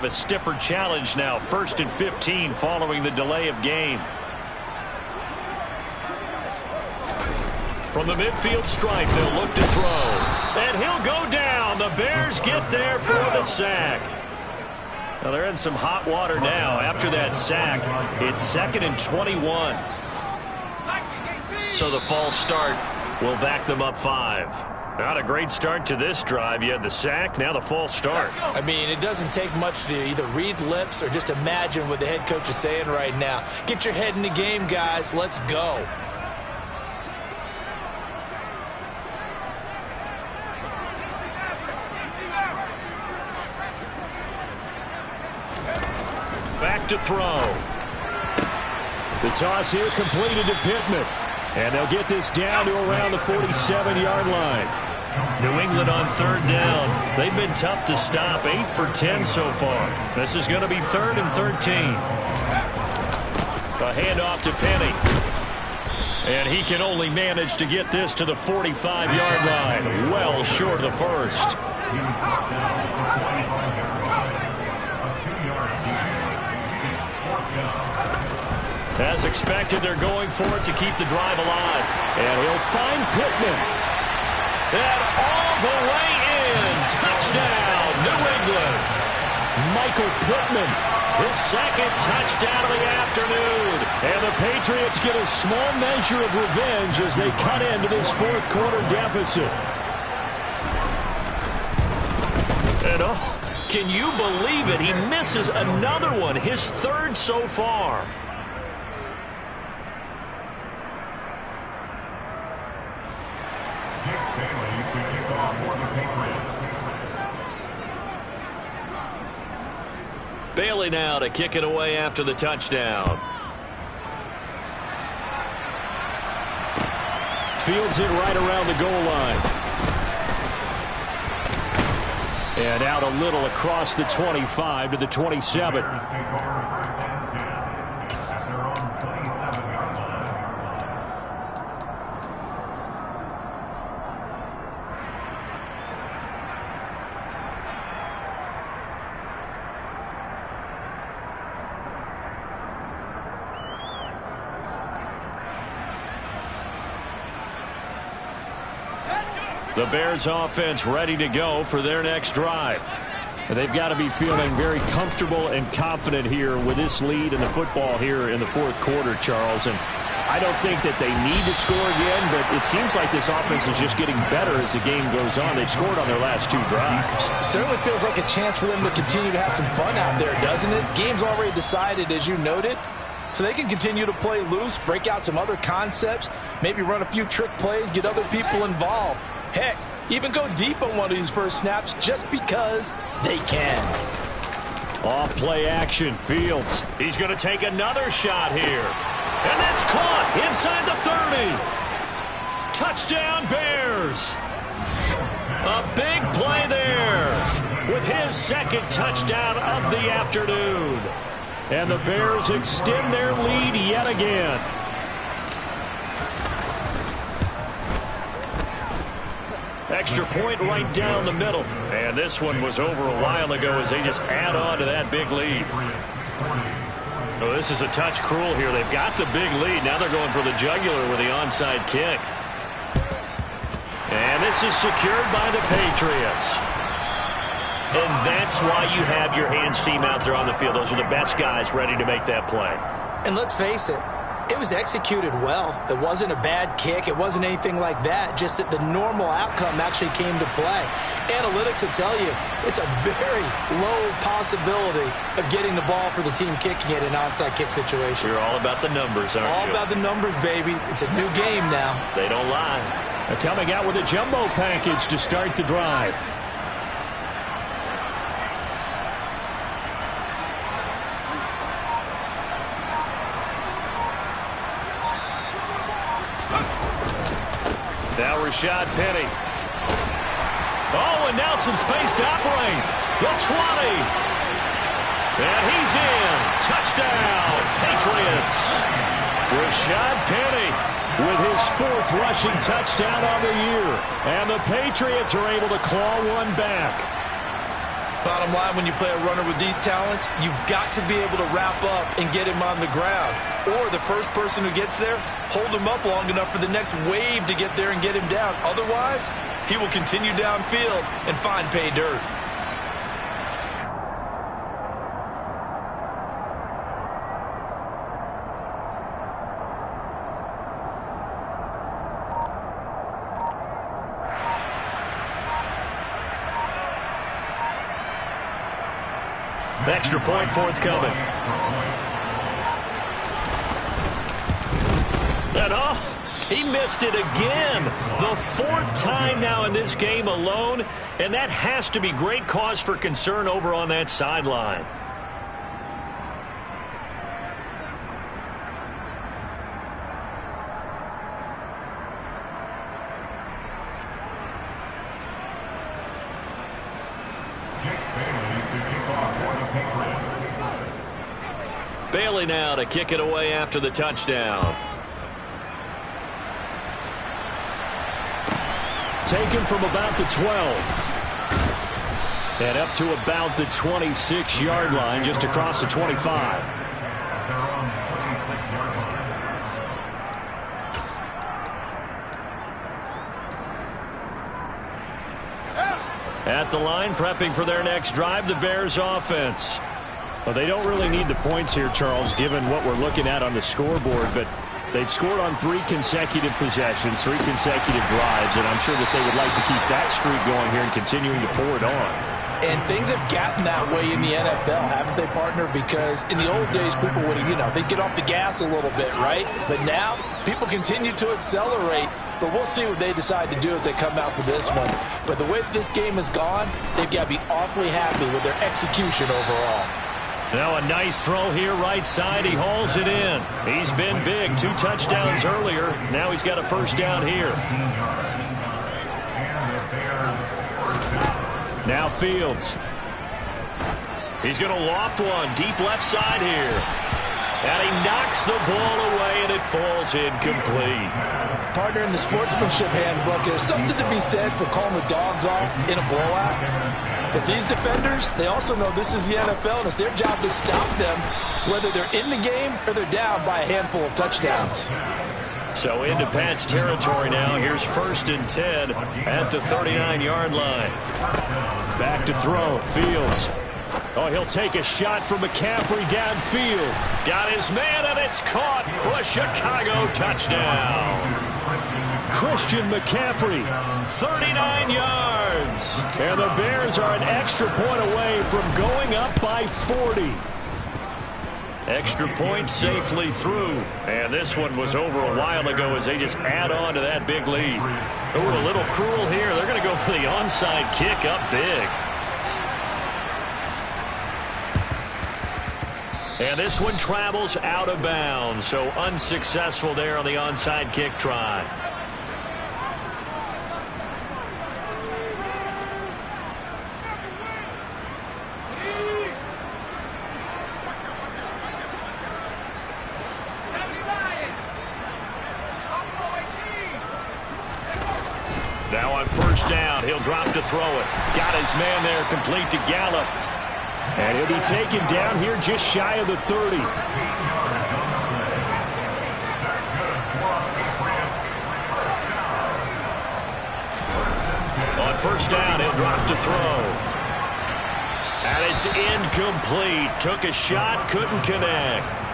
A stiffer challenge now, 1st and 15 following the delay of game. From the midfield stripe, they'll look to throw. And he'll go down. The Bears get there for the sack. Now they're in some hot water now. After that sack, it's 2nd and 21. So the false start will back them up 5. Not a great start to this drive. You had the sack, now the false start. I mean, it doesn't take much to either read lips or just imagine what the head coach is saying right now. Get your head in the game, guys. Let's go. Back to throw. The toss here completed to Pittman. And they'll get this down to around the 47-yard line. New England on 3rd down. They've been tough to stop. 8 for 10 so far. This is going to be 3rd and 13. A handoff to Penny. And he can only manage to get this to the 45-yard line. Well short of the first. As expected, they're going for it to keep the drive alive. And he'll find Pittman. And all the way in. Touchdown, New England. Michael Pittman, his 2nd touchdown of the afternoon. And the Patriots get a small measure of revenge as they cut into this 4th quarter deficit. And can you believe it? He misses another one, his 3rd so far. Bailey now to kick it away after the touchdown. Fields it right around the goal line. And out a little across the 25 to the 27. The Bears offense ready to go for their next drive. They've got to be feeling very comfortable and confident here with this lead in the football here in the 4th quarter, Charles. And I don't think that they need to score again, but it seems like this offense is just getting better as the game goes on. They've scored on their last 2 drives. Certainly feels like a chance for them to continue to have some fun out there, doesn't it? Game's already decided, as you noted. So they can continue to play loose, break out some other concepts, maybe run a few trick plays, get other people involved. Heck, even go deep on one of these first snaps just because they can. Off play action, Fields. He's going to take another shot here. And that's caught inside the 30. Touchdown, Bears. A big play there with his 2nd touchdown of the afternoon. And the Bears extend their lead yet again. Extra point right down the middle. And this one was over a while ago as they just add on to that big lead. So this is a touch cruel here. They've got the big lead. Now they're going for the jugular with the onside kick. And this is secured by the Patriots. And that's why you have your hands team out there on the field. Those are the best guys ready to make that play. And let's face it, it was executed well. It wasn't a bad kick. It wasn't anything like that. Just that the normal outcome actually came to play. Analytics will tell you it's a very low possibility of getting the ball for the team kicking it in an onside kick situation. You're all about the numbers, aren't you? All about the numbers, baby. It's a new game now. They don't lie. They're coming out with a jumbo package to start the drive. Now Rashad Penny. Oh, and now some space to operate. The 20. And he's in. Touchdown, Patriots. Rashad Penny with his 4th rushing touchdown on the year. And the Patriots are able to claw one back. Bottom line, when you play a runner with these talents, you've got to be able to wrap up and get him on the ground. Or the first person who gets there, hold him up long enough for the next wave to get there and get him down. Otherwise, he will continue downfield and find pay dirt. Extra point forthcoming. And he missed it again. The fourth time now in this game alone, and that has to be great cause for concern over on that sideline. Bailey now to kick it away after the touchdown. Taken from about the 12. And up to about the 26-yard line, just across the 25. At the line, prepping for their next drive, the Bears offense. Well, they don't really need the points here, Charles, given what we're looking at on the scoreboard, but they've scored on 3 consecutive possessions, 3 consecutive drives, and I'm sure that they would like to keep that streak going here and continuing to pour it on. And things have gotten that way in the NFL, haven't they, partner? Because in the old days, people would, they'd get off the gas a little bit, right? But now, people continue to accelerate, but we'll see what they decide to do as they come out for this one. But the way that this game has gone, they've got to be awfully happy with their execution overall. Now a nice throw here right side. He hauls it in. He's been big. 2 touchdowns earlier. Now he's got a first down here. Now Fields. He's going to loft one deep left side here. And he knocks the ball away, and it falls incomplete. Partner, in the sportsmanship handbook, there's something to be said for calling the dogs off in a blowout. But these defenders, they also know this is the NFL, and it's their job to stop them, whether they're in the game or they're down by a handful of touchdowns. So into Pat's territory now. Here's 1st and 10 at the 39-yard line. Back to throw. Fields. Oh, he'll take a shot from McCaffrey downfield. Got his man, and it's caught for a Chicago touchdown. Christian McCaffrey, 39 yards. And the Bears are an extra point away from going up by 40. Extra point safely through. And this one was over a while ago as they just add on to that big lead. Oh, a little cruel here. They're going to go for the onside kick up big. And this one travels out of bounds. So unsuccessful there on the onside kick try. Now on first down, he'll drop to throw it. Got his man there, complete to Gallup. And he'll be taken down here just shy of the 30. On first down, he'll drop to throw. And it's incomplete. Took a shot, couldn't connect.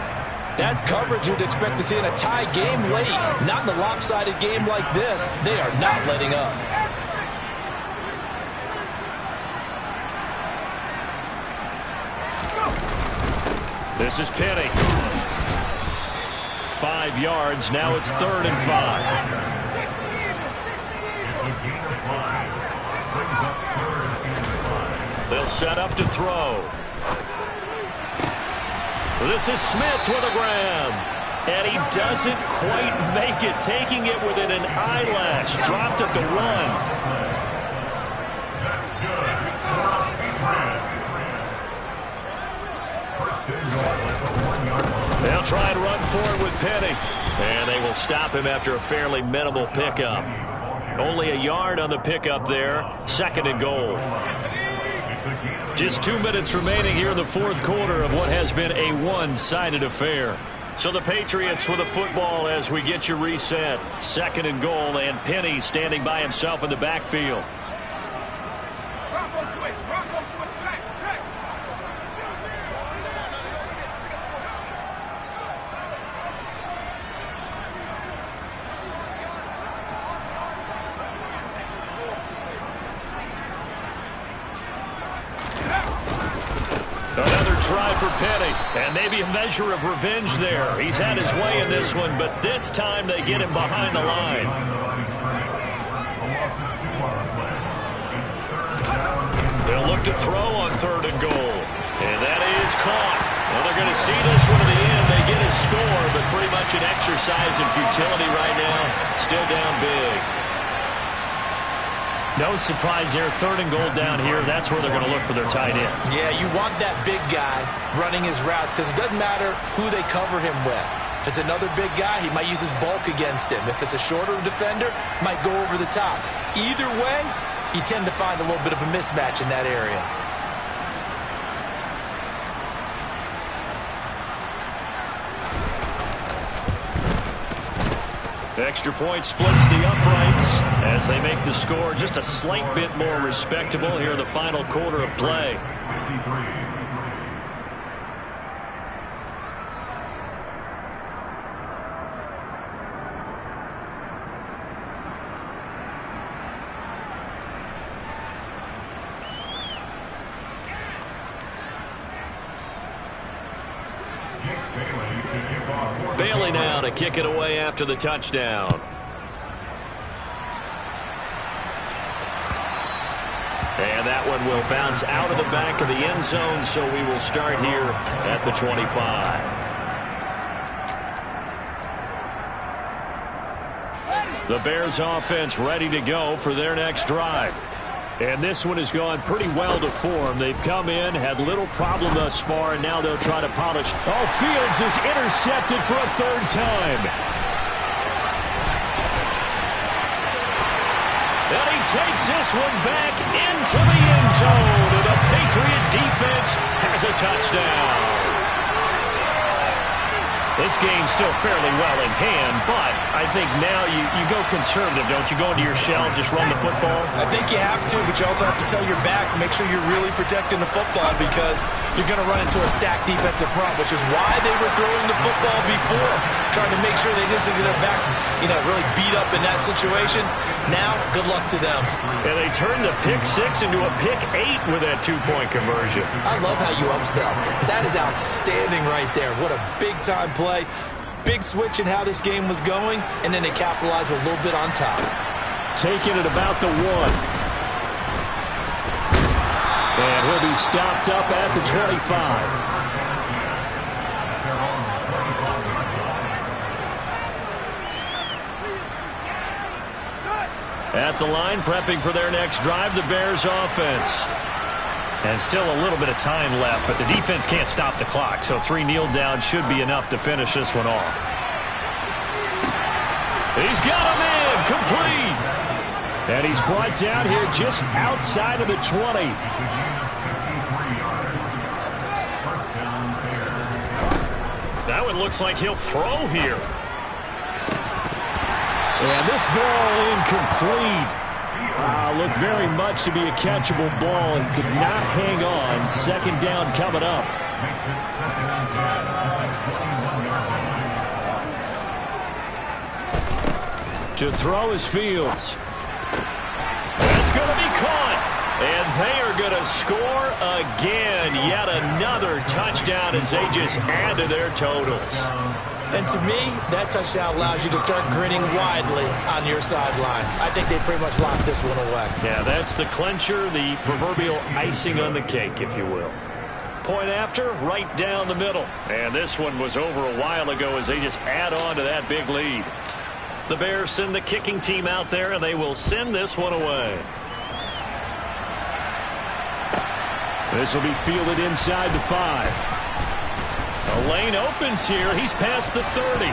That's coverage you'd expect to see in a tie game late. Not in a lopsided game like this. They are not letting up. This is Penny. 5 yards. Now it's 3rd and 5. They'll set up to throw. This is Smith with a grab. And he doesn't quite make it, taking it within an eyelash. Dropped at the run. They'll try and run forward with Penny. And they will stop him after a fairly minimal pickup. Only a yard on the pickup there. 2nd and goal. Just 2 minutes remaining here in the fourth quarter of what has been a one-sided affair. So the Patriots with the football as we get you reset. 2nd and goal, and Penny standing by himself in the backfield. Another try for Penny, and maybe a measure of revenge there. He's had his way in this one, but this time they get him behind the line. They'll look to throw on 3rd and goal, and that is caught. Well, they're going to see this one to the end. They get a score, but pretty much an exercise in futility right now. Still down big. No surprise there. 3rd and goal down here. That's where they're going to look for their tight end. Yeah, you want that big guy running his routes because it doesn't matter who they cover him with. If it's another big guy, he might use his bulk against him. If it's a shorter defender, might go over the top. Either way, you tend to find a little bit of a mismatch in that area. Extra point splits the uprights as they make the score just a slight bit more respectable here in the final quarter of play. Bailey now to kick it away after the touchdown. And that one will bounce out of the back of the end zone, so we will start here at the 25. The Bears offense ready to go for their next drive. And this one has gone pretty well to form. They've come in, had little problem thus far, and now they'll try to polish. Oh, Fields is intercepted for a 3rd time. And he takes this one back into the end zone. And the Patriot defense has a touchdown. This game's still fairly well in hand, but I think now you go conservative, don't you? Go into your shell, just run the football? I think you have to, but you also have to tell your backs, make sure you're really protecting the football because you're going to run into a stacked defensive front, which is why they were throwing the football before, trying to make sure they just get their backs, really beat up in that situation. Now, good luck to them. And they turned the pick 6 into a pick 8 with that 2-point conversion. I love how you upsell. That is outstanding right there. What a big-time play. Big switch in how this game was going, and then they capitalized a little bit on top. Taking it about the 1. And he'll be stopped up at the 25. At the line, prepping for their next drive, the Bears offense. And still a little bit of time left, but the defense can't stop the clock, so 3 kneel downs should be enough to finish this one off. He's got him in, complete. And he's brought down here just outside of the 20. That one looks like he'll throw here. And this ball incomplete. Looked very much to be a catchable ball and could not hang on. 2nd down coming up. To throw is Fields. That's going to be caught. And they are going to score again. Yet another touchdown as they just add to their totals. And to me, that touchdown allows you to start grinning widely on your sideline. I think they pretty much locked this one away. Yeah, that's the clincher, the proverbial icing on the cake, if you will. Point after, right down the middle. And this one was over a while ago as they just add on to that big lead. The Bears send the kicking team out there, and they will send this one away. This will be fielded inside the 5. A lane opens here. He's past the 30. Room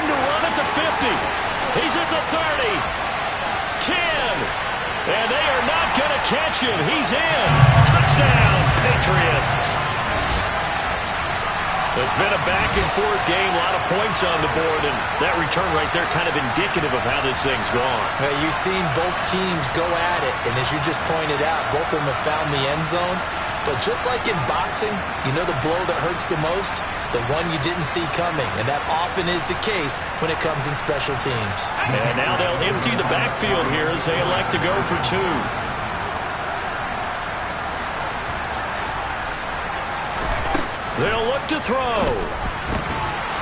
to run at the 50. He's at the 30. 10. And they are not going to catch him. He's in. Touchdown, Patriots. It's been a back-and-forth game, a lot of points on the board, and that return right there kind of indicative of how this thing's gone. You've seen both teams go at it, and as you just pointed out, both of them have found the end zone. But just like in boxing, you know the blow that hurts the most? The one you didn't see coming, and that often is the case when it comes in special teams. And now they'll empty the backfield here as they elect to go for two. They'll look to throw.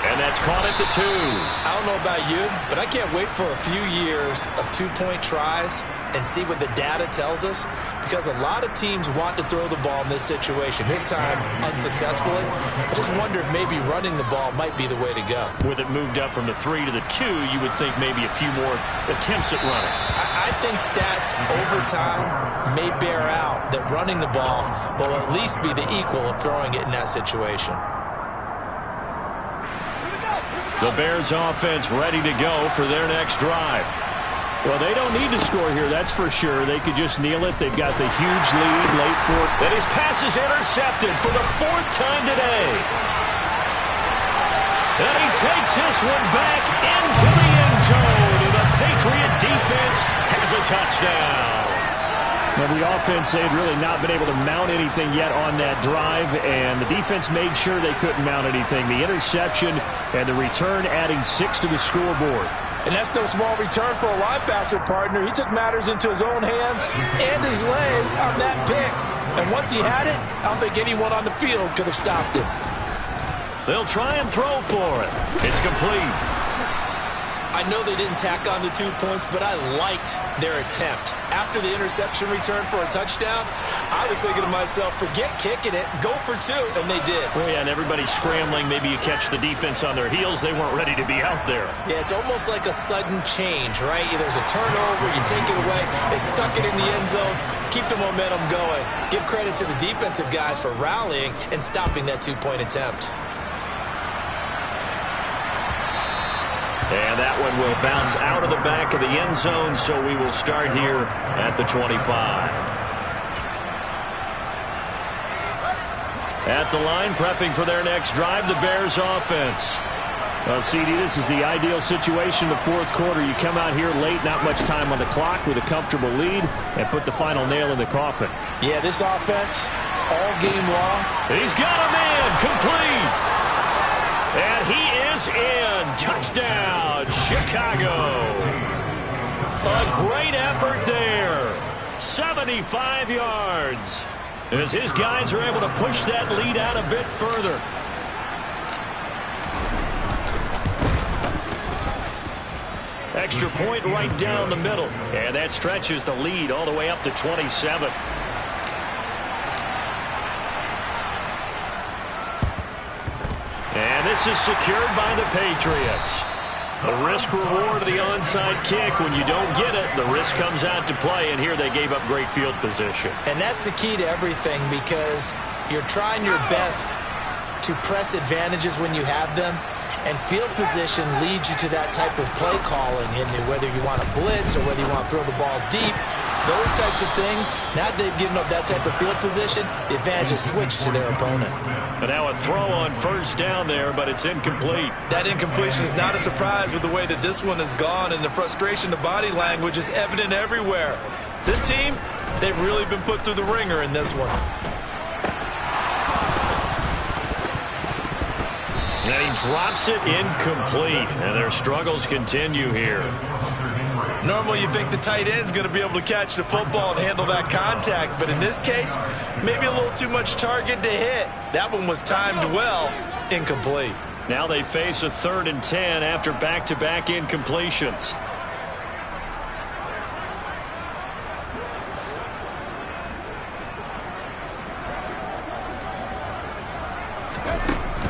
And that's caught at the 2. I don't know about you, but I can't wait for a few years of two-point tries and see what the data tells us, because a lot of teams want to throw the ball in this situation, this time unsuccessfully. I just wonder if maybe running the ball might be the way to go. With it moved up from the 3 to the 2, you would think maybe a few more attempts at running. I think stats over time may bear out that running the ball will at least be the equal of throwing it in that situation. The Bears offense ready to go for their next drive. Well, they don't need to score here, that's for sure. They could just kneel it. They've got the huge lead late for. And his pass is intercepted for the 4th time today. And he takes this one back into the end zone. And the Patriot defense has a touchdown. Now, the offense, they'd really not been able to mount anything yet on that drive, and the defense made sure they couldn't mount anything. The interception and the return adding 6 to the scoreboard. And that's no small return for a linebacker, partner. He took matters into his own hands and his legs on that pick. And once he had it, I don't think anyone on the field could have stopped him. They'll try and throw for it. It's complete. I know they didn't tack on the 2 points, but I liked their attempt. After the interception return for a touchdown, I was thinking to myself, forget kicking it, go for 2, and they did. Well, yeah, and everybody's scrambling. Maybe you catch the defense on their heels. They weren't ready to be out there. Yeah, it's almost like a sudden change, right? There's a turnover, you take it away, they stuck it in the end zone, keep the momentum going. Give credit to the defensive guys for rallying and stopping that 2-point attempt. And that one will bounce out of the back of the end zone, so we will start here at the 25. At the line, prepping for their next drive, the Bears offense. Well, CD, this is the ideal situation in the 4th quarter. You come out here late, not much time on the clock, with a comfortable lead, and put the final nail in the coffin. Yeah, this offense, all game long. He's got a man, complete. And he is in. Touchdown, Chicago. A great effort there. 75 yards. As his guys are able to push that lead out a bit further. Extra point right down the middle. And that stretches the lead all the way up to 27. And this is secured by the Patriots. The risk-reward of the onside kick. When you don't get it, the risk comes out to play, and here they gave up great field position. And that's the key to everything, because you're trying your best to press advantages when you have them, and field position leads you to that type of play calling, and whether you want to blitz or whether you want to throw the ball deep, those types of things, now that they've given up that type of field position, the advantage is switched to their opponent. And now a throw on first down there, but it's incomplete. That incompletion is not a surprise with the way that this one has gone, and the frustration, the body language is evident everywhere. This team, they've really been put through the ringer in this one. And he drops it incomplete, and their struggles continue here. Normally you think the tight end's going to be able to catch the football and handle that contact, but in this case, maybe a little too much target to hit. That one was timed well, incomplete. Now they face a 3rd and 10 after back-to-back incompletions.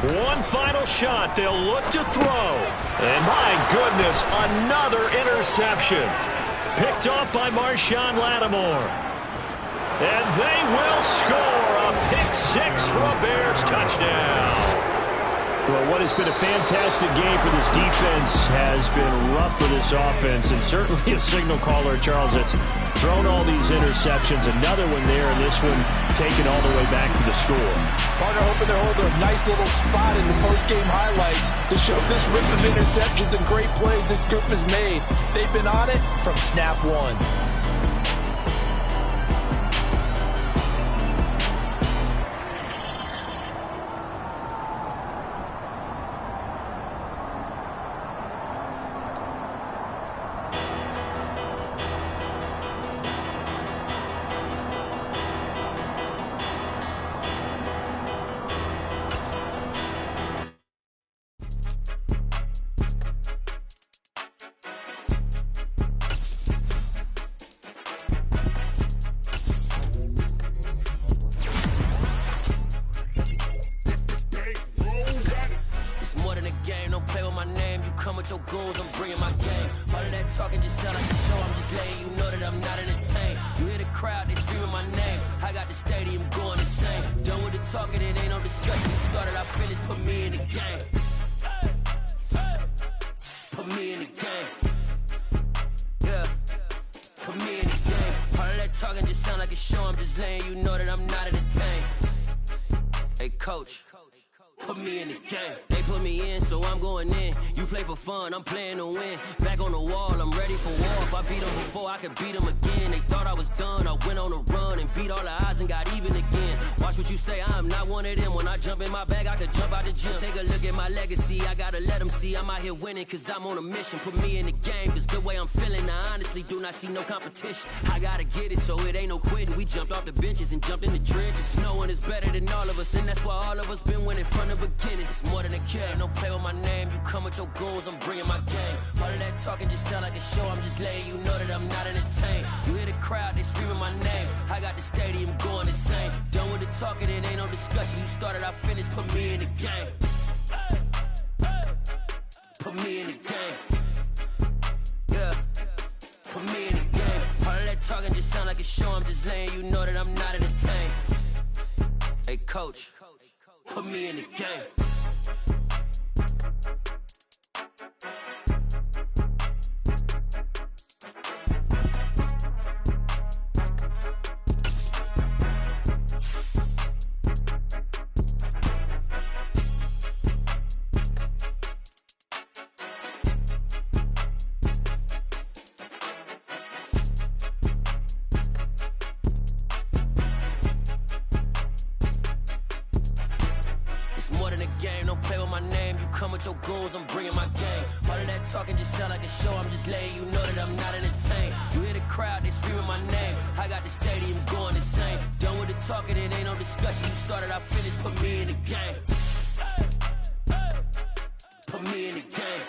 One final shot. They'll look to throw. And my goodness, another interception. Picked off by Marshawn Lattimore. And they will score a pick 6 for a Bears touchdown. Well, what has been a fantastic game for this defense has been rough for this offense, and certainly a signal caller, Charles, that's thrown all these interceptions. Another one there, and this one taken all the way back for the score. Partner hoping to hold a nice little spot in the post-game highlights to show this rip of interceptions and great plays this group has made. They've been on it from snap one. I'm playing to win. Back on the wall, I'm ready for war. If I beat them before, I could beat them again. They thought I was done. I went on a run and beat all the odds and got even again. Watch what you say, I'm not one of them. When I jump in my bag, I could jump out the gym. Take a look at my legacy. I gotta let them see I'm out here winning, cause I'm on a mission. Put me in the game, cause the way I'm feeling, I honestly do not see no competition. I gotta get it, so it ain't no quitting. We jumped off the benches and jumped in the trenches. No one is better than all of us, and that's why all of us been winning from the beginning. It's more than a game, don't play with my name. You come with your goons, I'm bringing my game. All of that talking just sound like a show. I'm just letting you know that I'm not entertained. You hear the crowd, they screaming my name. I got the stadium going insane. Done with the talking, it ain't no discussion. You started, I finished, put me in the game. Put me in the game. Yeah, put me in the game. All of that talking just sound like a show. I'm just letting you know that I'm not entertained. Hey coach, put me in the game. Your goons, I'm bringing my game. All of that talking just sound like a show. I'm just letting you know that I'm not entertained. You hear the crowd, they screaming my name. I got the stadium going insane. Done with the talking, it ain't no discussion. You started, I finished, put me in the game. Put me in the game.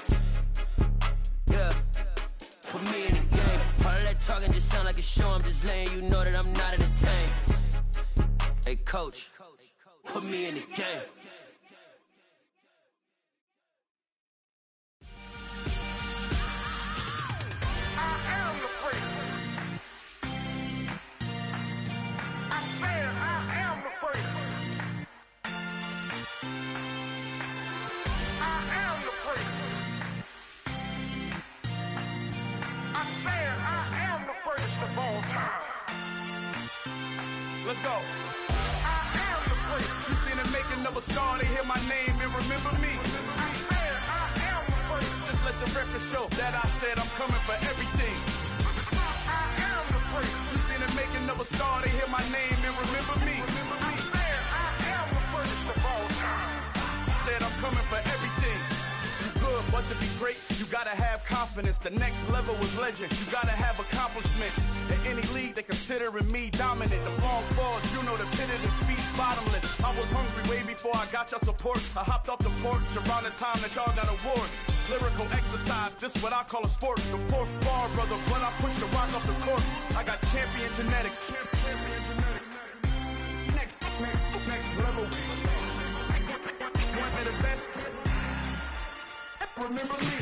Yeah, put me in the game. All of that talking just sound like a show. I'm just letting you know that I'm not entertained. Hey coach, put me in the game. Let's go. I am the great. You seen the making of a star, they hear my name and remember me. I am the great. Just let the record show that I said I'm coming for everything. I am the great. You seen the making of a star, they hear my name and remember me. I am the greatest of all time. Said I'm coming for everything. You good, but to be great, you gotta have confidence. The next level was legend. You gotta have accomplishments. In any league, they considering me dominant. The long falls, you know the pit of defeat, bottomless. I was hungry way before I got your support. I hopped off the porch around the time that y'all got awards. Lyrical exercise, this what I call a sport. The fourth bar, brother, when I push the rock off the court. I got champion genetics. Champion genetics. Next level. One of the best. Remember me.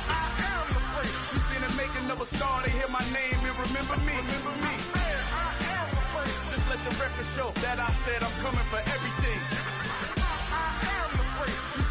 I am the place. You seen the making of a star, they hear my name and remember me. Remember me. I am the place. Just let the record show that I said I'm coming for everything. I am the place. You